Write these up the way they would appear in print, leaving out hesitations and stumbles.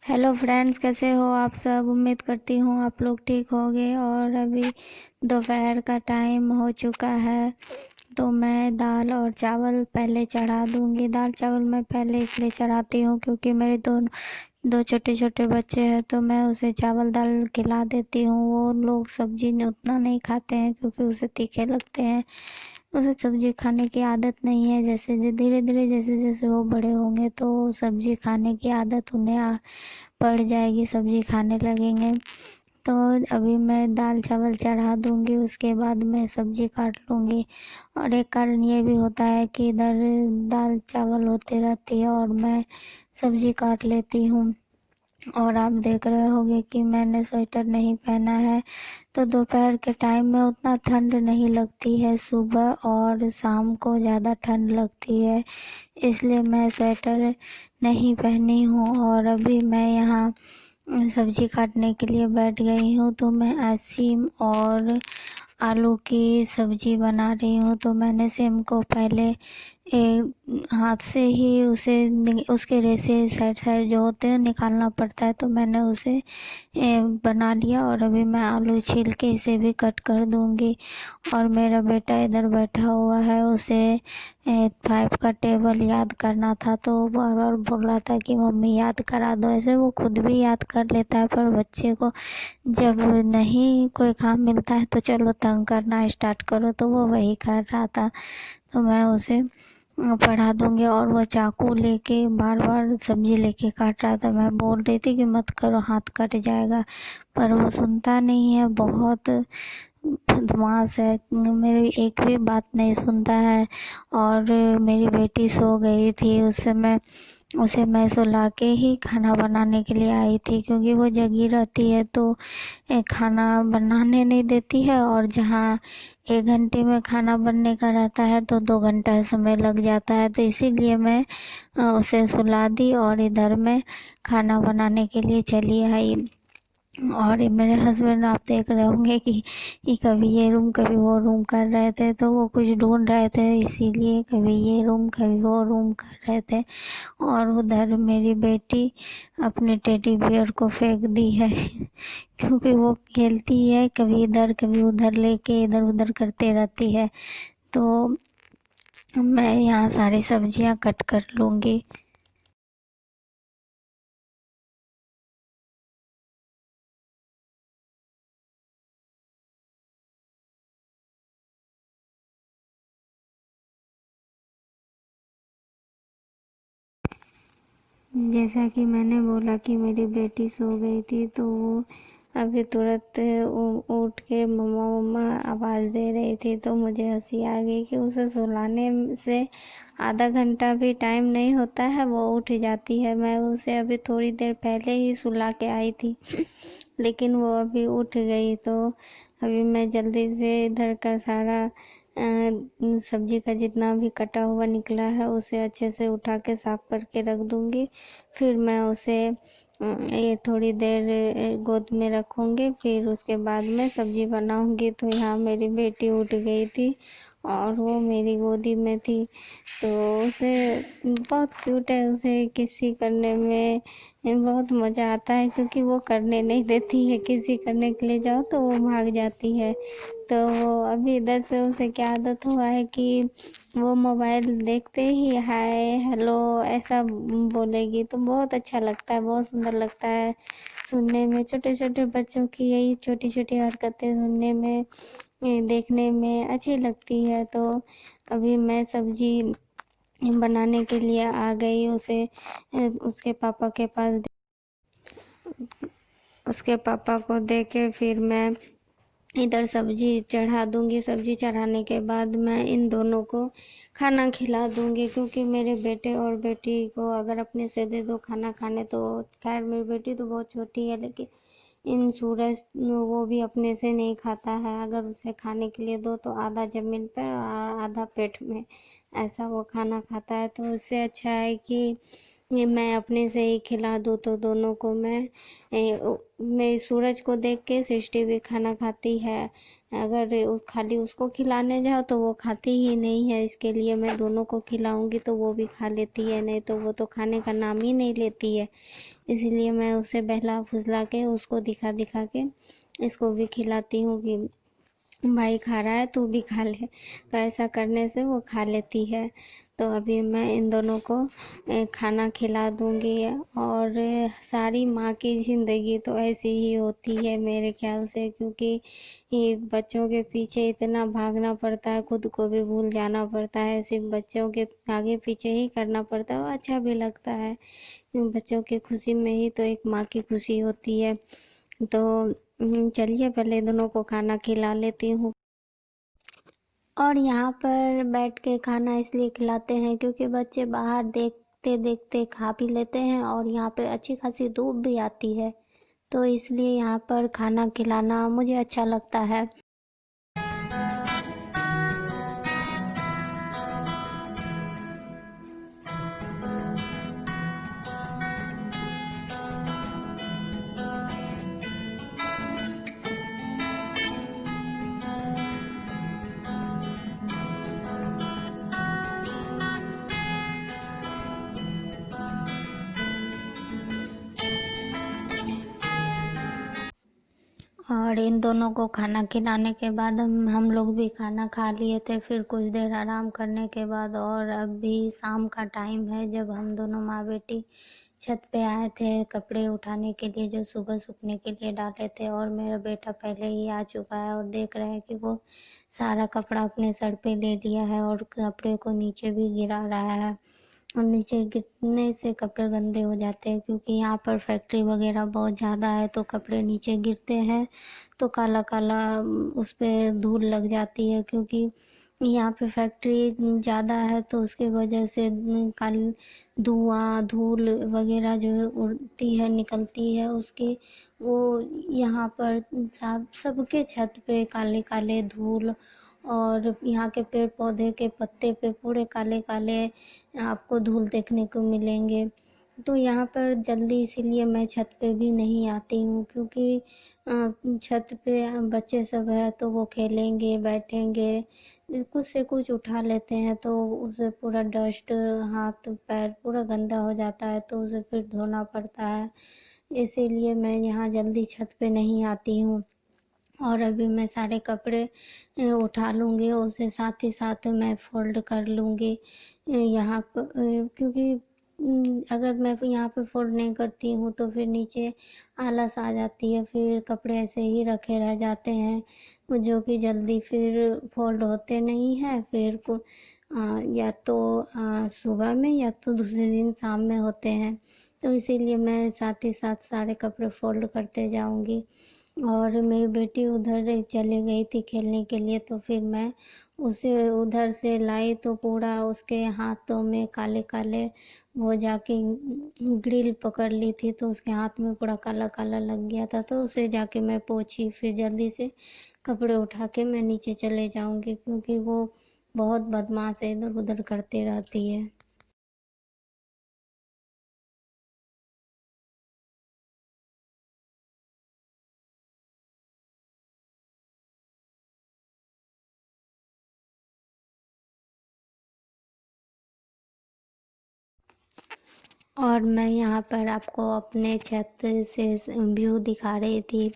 Hello friends, कैसे हो आप सब। उम्मीद करती हूँ आप लोग ठीक होंगे। और अभी दोपहर का टाइम हो चुका है, तो मैं दाल और चावल पहले चढ़ा दूँगी। दाल चावल मैं पहले इसलिए चढ़ाती हूँ क्योंकि मेरे दो छोटे छोटे बच्चे हैं, तो मैं उसे चावल दाल खिला देती हूँ। वो लोग सब्जी उतना नहीं खाते हैं क्योंकि उसे तीखे लगते हैं। उसे सब्जी खाने की आदत नहीं है। जैसे धीरे धीरे जैसे जैसे वो बड़े होंगे तो सब्जी खाने की आदत उन्हें पड़ जाएगी, सब्जी खाने लगेंगे। तो अभी मैं दाल चावल चढ़ा दूँगी, उसके बाद मैं सब्जी काट लूँगी। और एक कारण ये भी होता है कि इधर दाल चावल होते रहती है और मैं सब्जी काट लेती हूँ। और आप देख रहे होंगे कि मैंने स्वेटर नहीं पहना है, तो दोपहर के टाइम में उतना ठंड नहीं लगती है। सुबह और शाम को ज़्यादा ठंड लगती है, इसलिए मैं स्वेटर नहीं पहनी हूँ। और अभी मैं यहाँ सब्जी काटने के लिए बैठ गई हूँ। तो मैं आज सीम और आलू की सब्जी बना रही हूँ। तो मैंने सेम को पहले हाथ से ही उसके रेसे साइड साइड जो होते हैं निकालना पड़ता है, तो मैंने उसे बना लिया। और अभी मैं आलू छील के इसे भी कट कर दूंगी। और मेरा बेटा इधर बैठा हुआ है, उसे 5 का टेबल याद करना था, तो वो बार बार बोल रहा था कि मम्मी याद करा दो। ऐसे वो खुद भी याद कर लेता है, पर बच्चे को जब नहीं कोई काम मिलता है तो चलो तंग करना स्टार्ट करो, तो वो वही कर रहा था। तो मैं उसे पढ़ा दूंगी। और वो चाकू लेके बार बार सब्जी लेके काट रहा था। मैं बोल रही थी कि मत करो, हाथ कट जाएगा, पर वो सुनता नहीं है। बहुत बदमाश है, मेरी एक भी बात नहीं सुनता है। और मेरी बेटी सो गई थी, उसे मैं सुला के ही खाना बनाने के लिए आई थी, क्योंकि वो जगी रहती है तो खाना बनाने नहीं देती है। और जहाँ 1 घंटे में खाना बनने का रहता है तो 2 घंटा समय लग जाता है, तो इसीलिए मैं उसे सुला दी और इधर मैं खाना बनाने के लिए चली आई। और ये मेरे हस्बैंड, आप देख रहे होंगे कि कभी ये रूम कभी वो रूम कर रहे थे, तो वो कुछ ढूंढ रहे थे, इसीलिए कभी ये रूम कभी वो रूम कर रहे थे। और उधर मेरी बेटी अपने टेडी बियर को फेंक दी है क्योंकि वो खेलती है, कभी इधर कभी उधर लेके इधर उधर करते रहती है। तो मैं यहाँ सारी सब्जियाँ कट कर लूँगी। जैसा कि मैंने बोला कि मेरी बेटी सो गई थी, तो वो अभी तुरंत उठ के मम्मा मम्मा आवाज़ दे रही थी। तो मुझे हंसी आ गई कि उसे सुलाने से आधा घंटा भी टाइम नहीं होता है, वो उठ जाती है। मैं उसे अभी थोड़ी देर पहले ही सुला के आई थी लेकिन वो अभी उठ गई। तो अभी मैं जल्दी से इधर का सारा सब्जी का जितना भी कटा हुआ निकला है उसे अच्छे से उठा के साफ करके रख दूंगी। फिर मैं उसे ये थोड़ी देर गोद में रखूंगी, फिर उसके बाद में सब्जी बनाऊंगी। तो यहाँ मेरी बेटी उठ गई थी और वो मेरी गोदी में थी। तो उसे बहुत क्यूट है, उसे किसी करने में बहुत मज़ा आता है, क्योंकि वो करने नहीं देती है। किसी करने के लिए जाओ तो वो भाग जाती है। तो वो अभी इधर से उसे क्या आदत हुआ है कि वो मोबाइल देखते ही हाय हेलो ऐसा बोलेगी, तो बहुत अच्छा लगता है, बहुत सुंदर लगता है सुनने में। छोटे छोटे बच्चों की यही छोटी छोटी हरकतें सुनने में देखने में अच्छी लगती है। तो अभी मैं सब्जी बनाने के लिए आ गई। उसके पापा के पास उसके पापा को दे के फिर मैं इधर सब्जी चढ़ा दूंगी। सब्जी चढ़ाने के बाद मैं इन दोनों को खाना खिला दूंगी, क्योंकि मेरे बेटे और बेटी को अगर अपने से दे दो खाना खाने, तो खैर मेरी बेटी तो बहुत छोटी है, लेकिन इन सूरज वो भी अपने से नहीं खाता है। अगर उसे खाने के लिए दो तो आधा जमीन पर और आधा पेट में, ऐसा वो खाना खाता है। तो उससे अच्छा है कि ये मैं अपने से ही खिला दूँ। तो दोनों को मैं सूरज को देख के सृष्टि भी खाना खाती है। अगर खाली उसको खिलाने जाओ तो वो खाती ही नहीं है, इसके लिए मैं दोनों को खिलाऊंगी तो वो भी खा लेती है, नहीं तो वो तो खाने का नाम ही नहीं लेती है। इसलिए मैं उसे बहला फुसला के उसको दिखा दिखा के इसको भी खिलाती हूँ कि भाई खा रहा है तू भी खा ले, तो ऐसा करने से वो खा लेती है। तो अभी मैं इन दोनों को खाना खिला दूँगी। और सारी माँ की ज़िंदगी तो ऐसी ही होती है मेरे ख्याल से, क्योंकि ये बच्चों के पीछे इतना भागना पड़ता है, खुद को भी भूल जाना पड़ता है, सिर्फ बच्चों के आगे पीछे ही करना पड़ता है और अच्छा भी लगता है। बच्चों की खुशी में ही तो एक माँ की खुशी होती है। तो चलिए पहले दोनों को खाना खिला लेती हूँ। और यहाँ पर बैठ के खाना इसलिए खिलाते हैं क्योंकि बच्चे बाहर देखते देखते खा भी लेते हैं, और यहाँ पे अच्छी खासी धूप भी आती है, तो इसलिए यहाँ पर खाना खिलाना मुझे अच्छा लगता है। और इन दोनों को खाना खिलाने के बाद हम लोग भी खाना खा लिए थे, फिर कुछ देर आराम करने के बाद, और अभी शाम का टाइम है जब हम दोनों माँ बेटी छत पे आए थे कपड़े उठाने के लिए जो सुबह सूखने के लिए डाले थे। और मेरा बेटा पहले ही आ चुका है और देख रहा है कि वो सारा कपड़ा अपने सर पे ले लिया है और कपड़े को नीचे भी गिरा रहा है। और नीचे गिरने से कपड़े गंदे हो जाते हैं, क्योंकि यहाँ पर फैक्ट्री वगैरह बहुत ज़्यादा है, तो कपड़े नीचे गिरते हैं तो काला काला उस पर धूल लग जाती है, क्योंकि यहाँ पे फैक्ट्री ज़्यादा है तो उसकी वजह से काल धुआं धूल वगैरह जो उड़ती है निकलती है उसकी, वो यहाँ पर सबके छत पे काले काले धूल, और यहाँ के पेड़ पौधे के पत्ते पे पूरे काले काले आपको धूल देखने को मिलेंगे। तो यहाँ पर जल्दी इसीलिए मैं छत पे भी नहीं आती हूँ, क्योंकि छत पे बच्चे सब है तो वो खेलेंगे बैठेंगे, कुछ से कुछ उठा लेते हैं तो उसे पूरा डस्ट हाथ पैर पूरा गंदा हो जाता है, तो उसे फिर धोना पड़ता है। इसीलिए मैं यहाँ जल्दी छत पे नहीं आती हूँ। और अभी मैं सारे कपड़े उठा लूँगी, उसे साथ ही साथ मैं फ़ोल्ड कर लूँगी यहाँ पर, क्योंकि अगर मैं यहाँ पे फ़ोल्ड नहीं करती हूँ तो फिर नीचे आलस आ जाती है, फिर कपड़े ऐसे ही रखे रह जाते हैं जो कि जल्दी फिर फ़ोल्ड होते नहीं हैं, फिर या तो सुबह में या तो दूसरे दिन शाम में होते हैं। तो इसीलिए मैं साथ ही साथ सारे कपड़े फ़ोल्ड करते जाऊँगी। और मेरी बेटी उधर चली गई थी खेलने के लिए, तो फिर मैं उसे उधर से लाई तो पूरा उसके हाथों में काले काले वो जाके ग्रिल पकड़ ली थी, तो उसके हाथ में पूरा काला काला लग गया था, तो उसे जाके मैं पोंछी, फिर जल्दी से कपड़े उठा के मैं नीचे चले जाऊंगी, क्योंकि वो बहुत बदमाश है, इधर उधर करती रहती है। और मैं यहाँ पर आपको अपने छत से व्यू दिखा रही थी।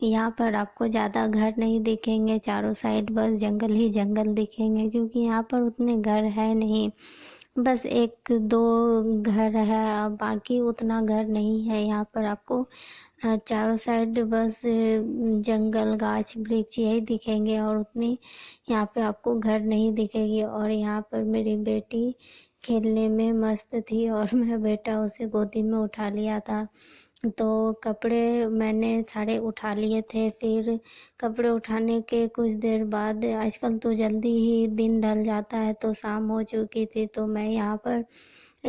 यहाँ पर आपको ज़्यादा घर नहीं दिखेंगे, चारों साइड बस जंगल ही जंगल दिखेंगे, क्योंकि यहाँ पर उतने घर है नहीं, बस एक दो घर है, अब बाकी उतना घर नहीं है यहाँ पर आपको। चारों साइड बस जंगल गाछ वृक्ष यही दिखेंगे, और उतनी यहाँ पे आपको घर नहीं दिखेगी। और यहाँ पर मेरी बेटी खेलने में मस्त थी और मेरा बेटा उसे गोदी में उठा लिया था, तो कपड़े मैंने सारे उठा लिए थे। फिर कपड़े उठाने के कुछ देर बाद, आजकल तो जल्दी ही दिन ढल जाता है, तो शाम हो चुकी थी, तो मैं यहाँ पर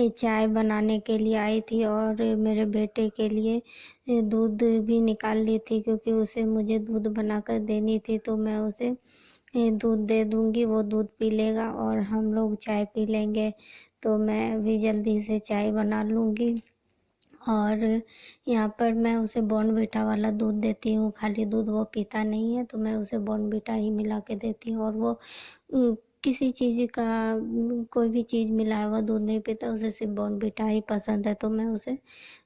चाय बनाने के लिए आई थी और मेरे बेटे के लिए दूध भी निकाल ली थी, क्योंकि उसे मुझे दूध बनाकर देनी थी, तो मैं उसे दूध दे दूँगी, वो दूध पी लेगा और हम लोग चाय पी लेंगे। तो मैं अभी जल्दी से चाय बना लूँगी और यहाँ पर मैं उसे बॉर्नवीटा वाला दूध देती हूँ, खाली दूध वो पीता नहीं है, तो मैं उसे बॉर्नवीटा ही मिला के देती हूँ। और वो किसी चीज़ का कोई भी चीज़ मिला हुआ दूध नहीं पीता, उसे सिर्फ बॉर्नवीटा ही पसंद है, तो मैं उसे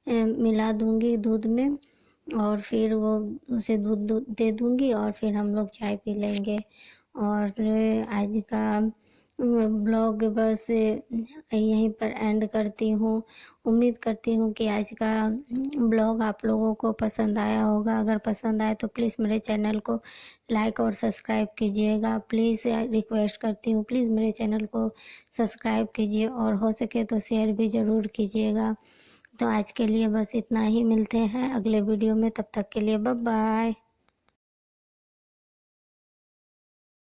मिला दूँगी दूध में और फिर वो उसे दूध दे दूँगी और फिर हम लोग चाय पी लेंगे। और आज का ब्लॉग बस यहीं पर एंड करती हूँ। उम्मीद करती हूँ कि आज का ब्लॉग आप लोगों को पसंद आया होगा। अगर पसंद आए तो प्लीज़ मेरे चैनल को लाइक और सब्सक्राइब कीजिएगा। प्लीज़ रिक्वेस्ट करती हूँ, प्लीज़ मेरे चैनल को सब्सक्राइब कीजिए और हो सके तो शेयर भी ज़रूर कीजिएगा। तो आज के लिए बस इतना ही, मिलते हैं अगले वीडियो में, तब तक के लिए बाय बाय।